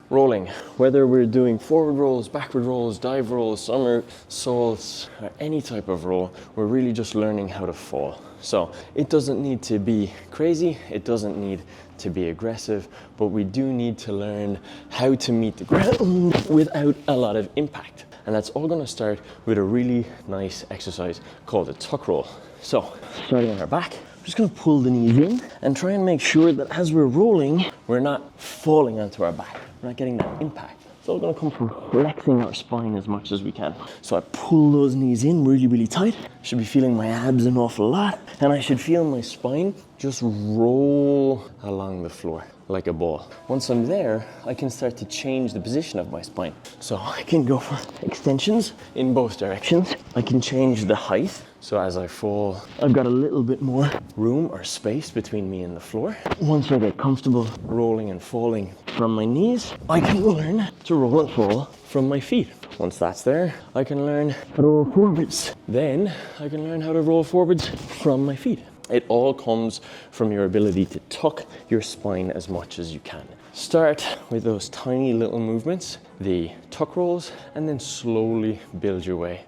rolling. Whether we're doing forward rolls, backward rolls, dive rolls, somersaults, or any type of roll, we're really just learning how to fall. So it doesn't need to be crazy, it doesn't need to be aggressive, but we do need to learn how to meet the ground without a lot of impact. And that's all gonna start with a really nice exercise called a tuck roll. So starting on our back, we're just gonna pull the knees in and try and make sure that as we're rolling, we're not falling onto our back. We're not getting that impact. It's all gonna come from flexing our spine as much as we can. So I pull those knees in really, really tight. Should be feeling my abs an awful lot. And I should feel my spine just roll along the floor like a ball. Once I'm there, I can start to change the position of my spine. So I can go for extensions in both directions. I can change the height. So as I fall, I've got a little bit more room or space between me and the floor. Once I get comfortable rolling and falling from my knees, I can learn to roll and fall from my feet. Once that's there, I can learn how to roll forwards. Then I can learn how to roll forwards from my feet. It all comes from your ability to tuck your spine as much as you can. Start with those tiny little movements, the tuck rolls, and then slowly build your way